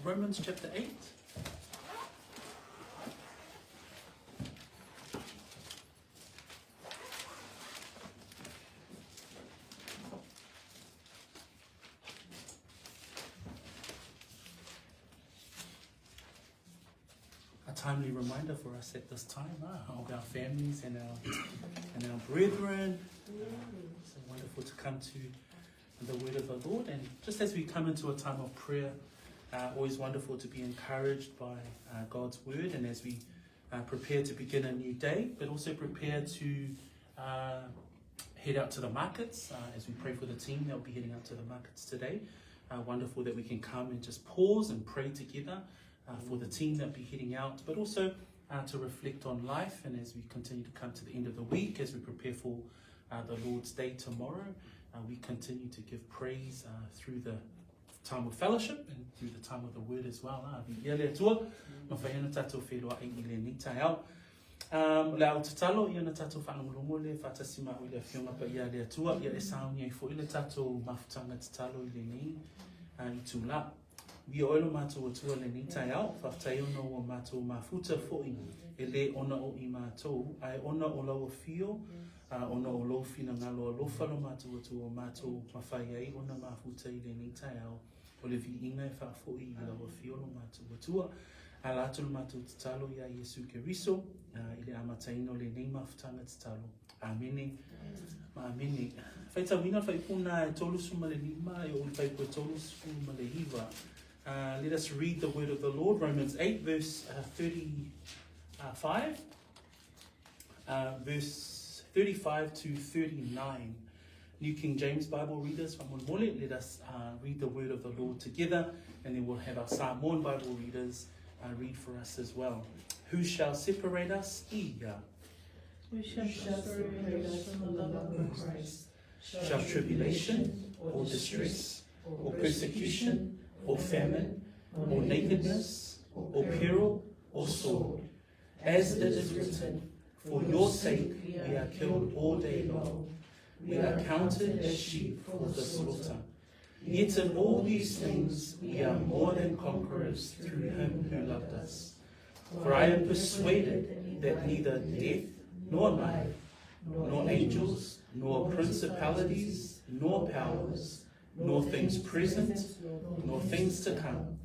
Romans chapter 8. A timely reminder for us at this time of our families and our brethren. It's so wonderful to come to the word of the Lord, and just as we come into a time of prayer, always wonderful to be encouraged by God's word, and as we prepare to begin a new day, but also prepare to head out to the markets as we pray for the team that will be heading out to the markets today. Wonderful that we can come and just pause and pray together for the team that will be heading out, but also to reflect on life, and as we continue to come to the end of the week, as we prepare for the Lord's Day tomorrow, we continue to give praise through the time of fellowship and through the time of the word as well. Luatua, mawhaiana tātou whenua ai I le nita au. Le au tatalo, ia na tātou whanamulongo le whatasima o le whionga pa ia le atua, ia e sauni ai fo i le tātou mafutanga tatalo I le nei I tūla. Ia oilo mātou atua le nita au, whaftai ono o mātou mafuta fōi, e le ona o I mātou, ai ona o lau fio, ona o lau fina ngalo o lofalo mātou atua o mātou mawhai ai, ona mafuta I le nita au, o le vi inga e whafoi I lau fio no mātou atua, a lātou mātou tatalo ia Yesu Keriso, I le amataino le nei mafutanga tatalo. Amene. Amene. Whaita wina whaipuna e tolu suma le lima, e o le whaipo e tolu suma le hiva. Let us read the word of the Lord, Romans 8, verse 35, verse 35 to 39. New King James Bible readers, let us read the word of the Lord together, and then we'll have our Samoan Bible readers read for us as well. Who shall separate us? Who shall separate us from the love of Christ? Shall tribulation, or distress, or persecution, or famine, or nakedness, or peril, or sword? As it is written, for your sake we are killed all day long. We are counted as sheep for the slaughter. Yet in all these things we are more than conquerors through him who loved us. For I am persuaded that neither death, nor life, nor angels, nor principalities, nor powers, nor things present, nor things to come,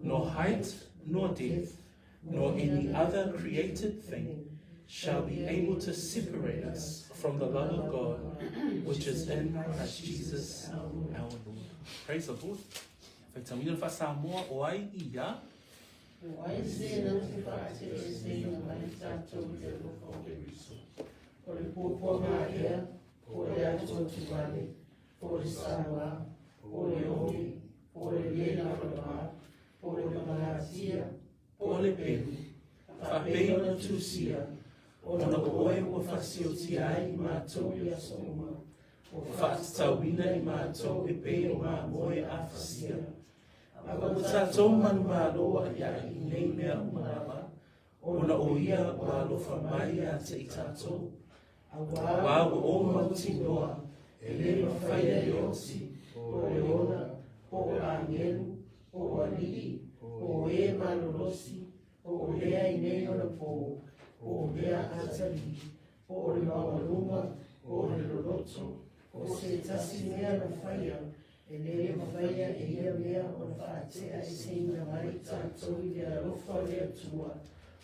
nor height, nor depth, nor any other created thing shall be able to separate us from the love of God, which is in Christ Jesus our Lord. Praise the Lord. Whaitamina wha Samoa o ai ia. O ai se na te whaate e se na mai tātou te roko o Keriso. O le pōpō ngā ea, o le atua tu wale, o le Samoa, o le ohi, o le lena whanua, o le kamaratia, O le peru, whapei o na tūsia, o na oe o whasio ti ai I mātou I a soma. O whaatatauina I mātou e pei o ngā moe a whasia. O tātou manu māloa ia I nei mea umarawa, o na o ia o alofa mai a te I tātou. Wā o mauti noa, e le mawhaia e oti, o le ona, o angelu, o alii, o e malorosi, o lea I nei o na pō, o lea atali, o le mawaluma, o le loloto, o se tasi mea na whaia, e le mawhaia e ia mea o na whaatea e seina mai tātou I le arofa le atua,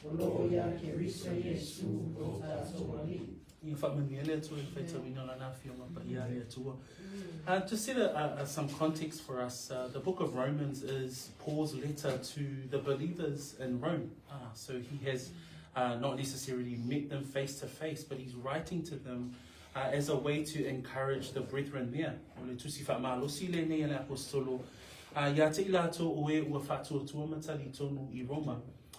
o loo ia Keriso Yesu o tātou ali. To set some context for us, the book of Romans is Paul's letter to the believers in Rome. So he has not necessarily met them face to face, but he's writing to them as a way to encourage the brethren there.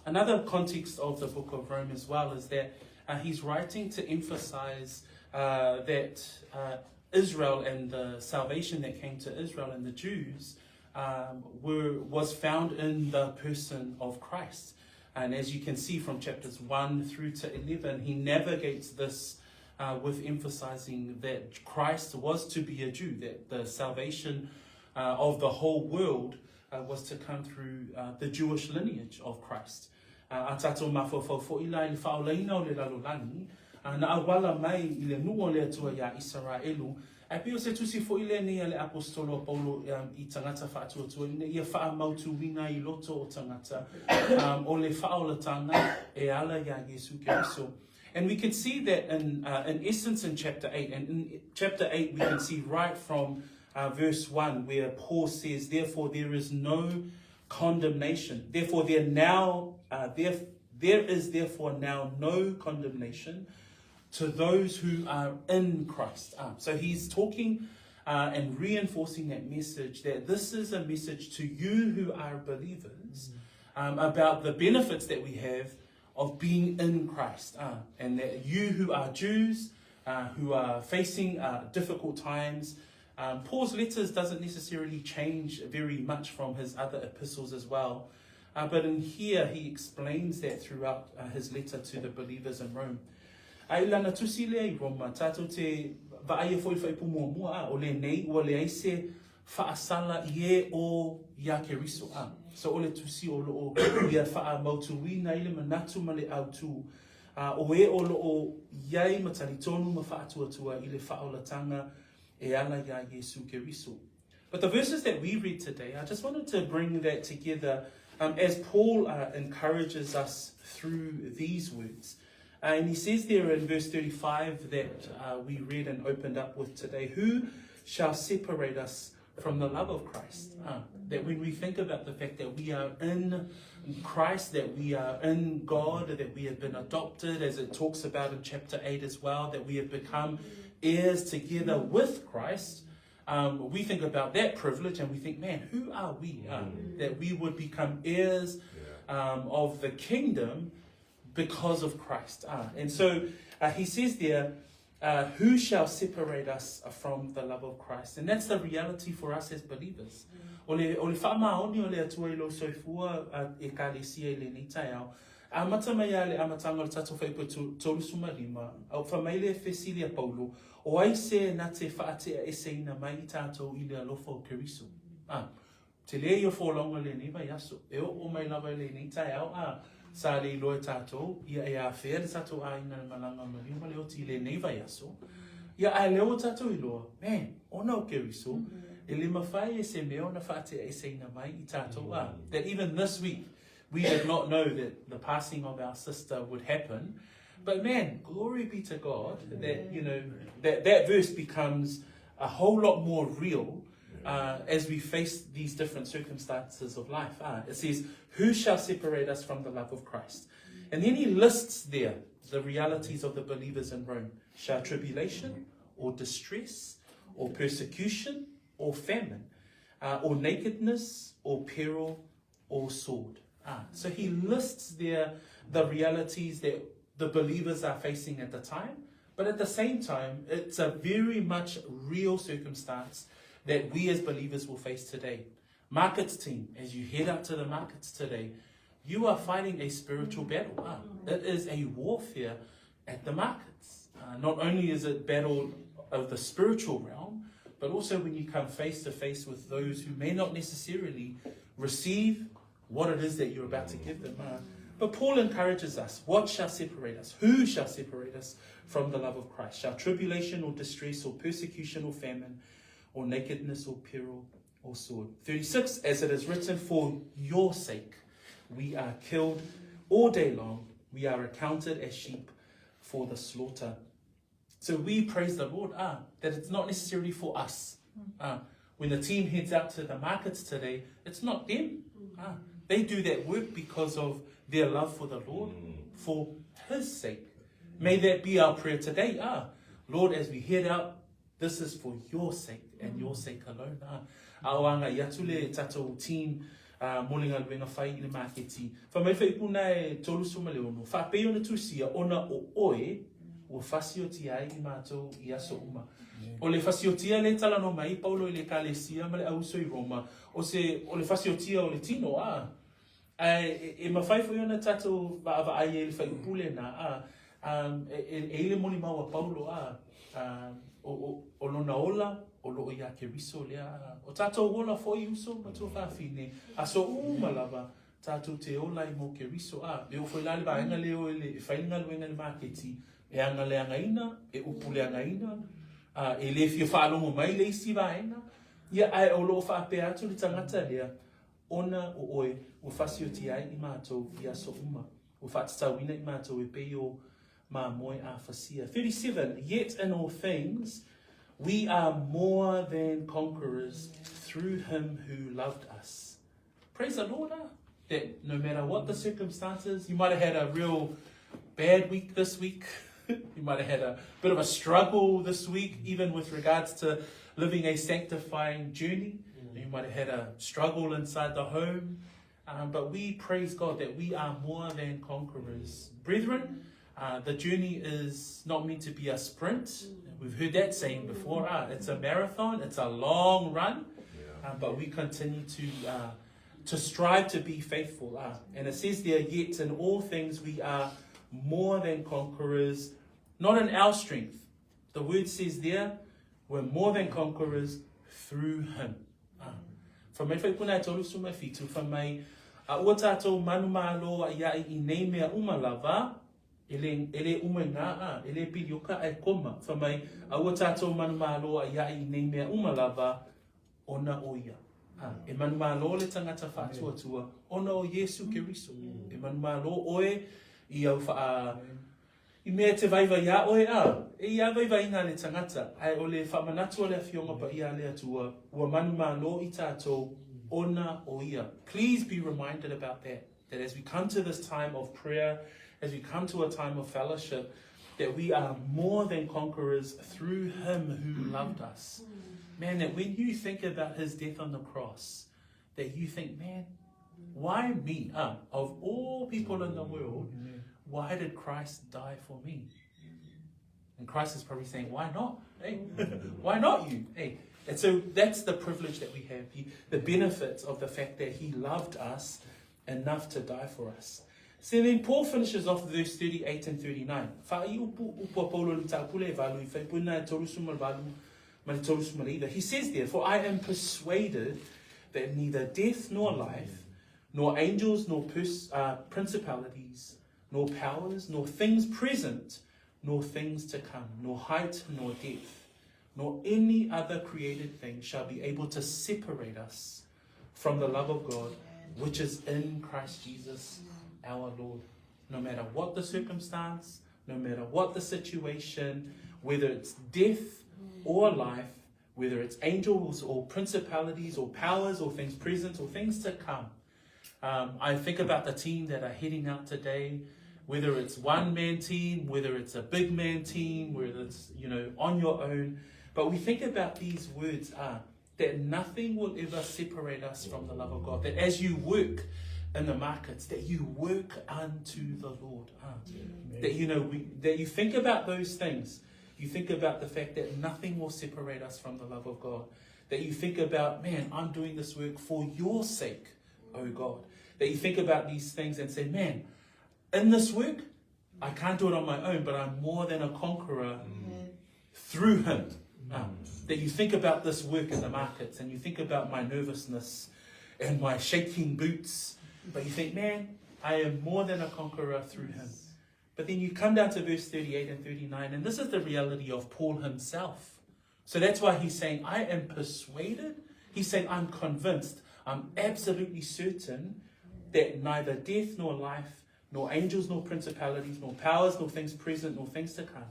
Another context of the book of Rome as well is that he's writing to emphasize that Israel and the salvation that came to Israel and the Jews was found in the person of Christ. And as you can see from chapters 1 through to 11, he navigates this with emphasizing that Christ was to be a Jew, that the salvation of the whole world was to come through the Jewish lineage of Christ. A tātou mawhawhau fo'ila i whaolaina o le lalolangi, na awala mai i le nua le atua ia Israelu, a pio se tusi fo'ile ni le apostolo Paulo I tangata whaatua ni ia wha mautu winga I loto o tangata o le whaolatanga e ala ia Jesu Keriso. And we can see that in essence in chapter 8. And in chapter 8 we can see right from verse 1 where Paul says, therefore there is no condemnation. Therefore there is therefore now no condemnation to those who are in Christ. So he's talking and reinforcing that message that this is a message to you who are believers about the benefits that we have of being in Christ. And that you who are Jews, who are facing difficult times, Paul's letters doesn't necessarily change very much from his other epistles as well. But in here, he explains that throughout his letter to the believers in Rome. Ailana tusi le I Roma, tātou te vaaia foi whaipu mua o le nei, o le aise whaasala ie o ia Keriso. So o le tusi o loo ia wha mautuina I le manatu ma le autu. O e o loo iai mataritonu ma whaatuatua I le whaolatanga e ala ia Jesu Keriso. But the verses that we read today, I just wanted to bring that together as Paul encourages us through these words. And he says there in verse 35 that we read and opened up with today, who shall separate us from the love of Christ? That when we think about the fact that we are in Christ, that we are in God, that we have been adopted, as it talks about in chapter 8 as well, that we have become heirs together with Christ, we think about that privilege and we think, man, who are we? That we would become heirs of the kingdom because of Christ. And so he says there, who shall separate us from the love of Christ? And that's the reality for us as believers. O le whaamaoni o le atua I lo soifua e kālesia I le nitai au. A mata mai a le amatanga o tato whaipu tōlusuma lima, au whamaile e whesilia Paulo, o aise na te whaatea e seina mai I tātou I le alofa o Keriso. Te lea I o wholonga le niwa yaso, e o mai lava le nitai au, sa le loe tātou, ia e a whea le tātou a ina le malanga maliuma le oti le neiva yaso. Ia a leo tātou I loa, man, ona o Keriso, e le mawhai e se meo na whaatea e seina mai I tātou a. That even this week, we did not know that the passing of our sister would happen. But man, glory be to God that, you know, that verse becomes a whole lot more real as we face these different circumstances of life. It says, who shall separate us from the love of Christ? And then he lists there the realities of the believers in Rome. Shall tribulation or distress or persecution or famine or nakedness or peril or sword? So he lists there the realities that the believers are facing at the time. But at the same time, it's a very much real circumstance that we as believers will face today. Markets team, as you head out to the markets today, you are fighting a spiritual battle. It is a warfare at the markets. Not only is it battle of the spiritual realm, but also when you come face to face with those who may not necessarily receive what it is that you're about to give them. But Paul encourages us, what shall separate us? Who shall separate us from the love of Christ? Shall tribulation or distress or persecution or famine or nakedness or peril or sword? 36, as it is written, for your sake we are killed all day long. We are accounted as sheep for the slaughter. So we praise the Lord that it's not necessarily for us. When the team heads out to the markets today, it's not them. They do that work because of their love for the Lord, for His sake. May that be our prayer today. Lord, as we head out, this is for your sake and your sake alone. Aoanga iatule tatou team molinga luenga whai I le maketi. Whamai whaipuna e tolu suma leono. Whapeo na tusia ona o oe o whasiotia I mātou I aso uma. O le whasiotia le talano mai Paulo I le kalesia ma le auso I Roma. O le whasiotia o le tino e mawhai whai ona tatou wa aie le whaipule na e le moni maua Paulo o lona ola, o loo ia ke riso lea. O tātou ola fo I uso, matua whawhine. A so lava, tātou te ola I mo ke riso. E o whailale ba enga leo e whainga luenga le maketi. E anga le angaina, e upu le angaina. E le fio whaalongo mai le isi ba enga. Ia ai o loo whaape atu le tangata lea. Ona o oe, o whasio ti ai I mātou ia so O whatatawina I mātou e peo ma moe a whasia. 37, yet in all things, we are more than conquerors through him who loved us. Praise the Lord, that no matter what the circumstances, you might have had a real bad week this week. You might have had a bit of a struggle this week, even with regards to living a sanctifying journey. You might have had a struggle inside the home. But we praise God that we are more than conquerors. Brethren, the journey is not meant to be a sprint. We've heard that saying before. It's a marathon. It's a long run. But we continue to strive to be faithful. And it says there, yet in all things we are more than conquerors, not in our strength. The word says there, we're more than conquerors through him. From my whaipuna tolu suma fitu, from my ua tātou manu malo ia I nei mea umalava, ele umenga ele pilioka ai koma. From my ua tātou manu malo ia I nei mea umalava, ona oia. E manu malo le tangata whaatuatua, ona o Yesu Keriso. E manu malo oe I au wha I mea te vaiva ia oe e ia vaiva inga le tangata. Ai o le whamanatua le fionga pa ia le atua, ua manu malo I tātou, ona o ia. Please be reminded about that as we come to this time of prayer, as we come to a time of fellowship, that we are more than conquerors through him who loved us. Man, that when you think about his death on the cross, that you think, man, why me? Of all people in the world, why did Christ die for me? And Christ is probably saying, why not? Hey, why not you? Hey. And so that's the privilege that we have, the benefits of the fact that he loved us enough to die for us. So then Paul finishes off verse 38 and 39. He says there, for I am persuaded that neither death nor life, nor angels, nor principalities, nor powers, nor things present, nor things to come, nor height, nor depth, nor any other created thing shall be able to separate us from the love of God, which is in Christ Jesus our Lord. No matter what the circumstance, no matter what the situation, whether it's death or life, whether it's angels or principalities or powers or things present or things to come. I think about the team that are heading out today, whether it's one-man team, whether it's a big-man team, whether it's, on your own. But we think about these words that nothing will ever separate us from the love of God. That as you work in the markets, that you work unto the Lord. That that you think about those things. You think about the fact that nothing will separate us from the love of God. That you think about, man, I'm doing this work for your sake, oh God. That you think about these things and say, man, in this work, I can't do it on my own, but I'm more than a conqueror through him. That you think about this work in the markets and you think about my nervousness and my shaking boots, but you think, man, I am more than a conqueror through him. But then you come down to verse 38 and 39, and this is the reality of Paul himself. So that's why he's saying, I am persuaded. He's saying, I'm convinced, I'm absolutely certain that neither death nor life, nor angels, nor principalities, nor powers, nor things present, nor things to come,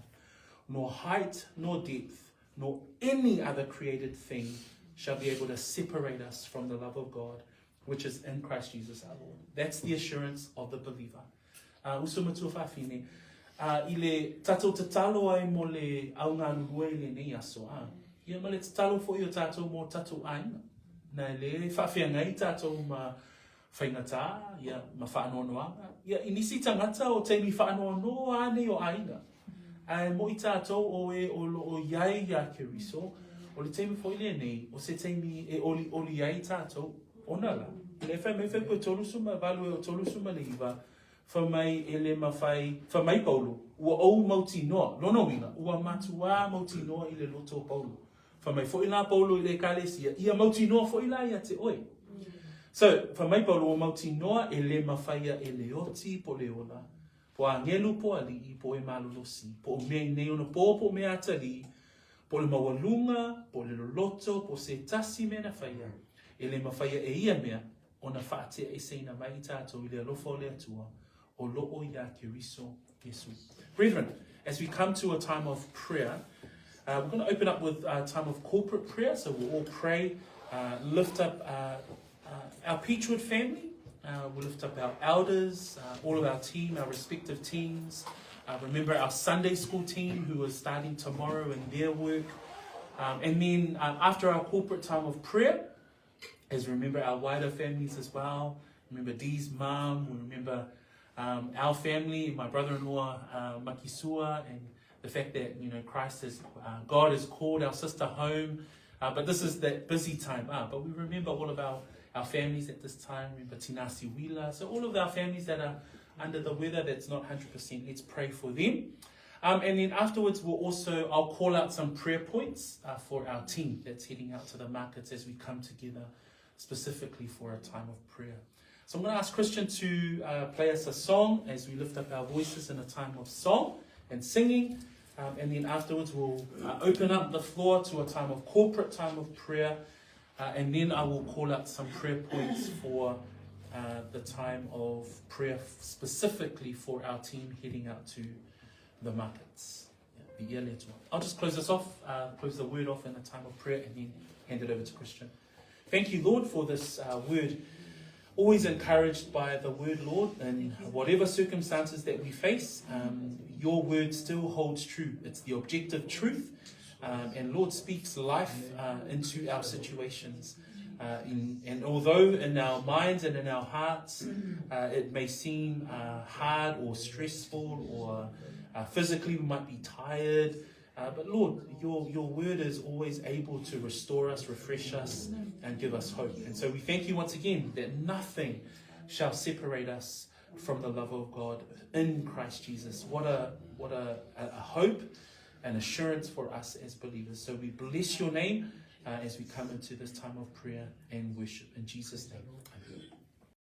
nor height, nor depth, nor any other created thing shall be able to separate us from the love of God, which is in Christ Jesus our Lord. That's the assurance of the believer. Usumatua whawhine. I le tatou te talo ai mo le aunga lulua I le nei aso. Ia ma le te talo fo I o tatou mo tatou aina. Na le whawhiangai tatou ma whaingata, ia ma whaanoanoanga. Ia inisi tangata o teimi whaanoanoa ane o aina. Ai mo I tātou o o iai ia Keriso, o le teimi fo I le nei, o se teimi e oli iai tātou, ona la. Le whai me whai koe tolusuma, valu e o tolusuma le iwa, whamai ele mawhai, whamai paulo, ua ou mauti noa, lono winga, ua matua mauti noa i le loto paulo. Whamai fo ila paulo i le kalesia, ia mauti noa fo ila ia te oi. So, whamai paulo ua mauti noa e le mawhaia e le oti po le ola, po a ngelu po ali, po e malolosi, po o mea i nei ona po mea atali, po le mawalunga, po le loloto, po se tasi mea na whaia, e le mawhaia e ia mea, ona whaatea e seina mai tātou i le alofa o le atua, o loo ia ke riso Yesu. Brethren, as we come to a time of prayer, we're going to open up with a time of corporate prayer, so we'll all pray, lift up our Peachwood family, we'll lift up our elders, all of our team, our respective teams, remember our Sunday school team who is starting tomorrow in their work, and then after our corporate time of prayer, as remember our wider families as well. Remember Dee's mom. We remember our family, my brother-in-law Makisua, and the fact that Christ has, God has called our sister home. But this is that busy time. But we remember all of our families at this time. Remember Tinasi Wila. So all of our families that are under the weather, that's not 100%. Let's pray for them. And then afterwards, I'll call out some prayer points for our team that's heading out to the markets as we come together specifically for a time of prayer. So I'm going to ask Christian to play us a song as we lift up our voices in a time of song and singing. And then afterwards, we'll open up the floor to a time of corporate time of prayer. And then I will call out some prayer points for the time of prayer specifically for our team heading out to the markets. I'll just close this off, close the word off in a time of prayer, and then hand it over to Christian. Thank you, Lord, for this word. Always encouraged by the word, Lord, in whatever circumstances that we face, your word still holds true. It's the objective truth, and Lord speaks life into our situations. And although in our minds and in our hearts it may seem hard or stressful or physically we might be tired, but Lord, your word is always able to restore us, refresh us, and give us hope. And so we thank you once again that nothing shall separate us from the love of God in Christ Jesus. What a hope and assurance for us as believers. So we bless your name as we come into this time of prayer and worship. In Jesus' name. Amen.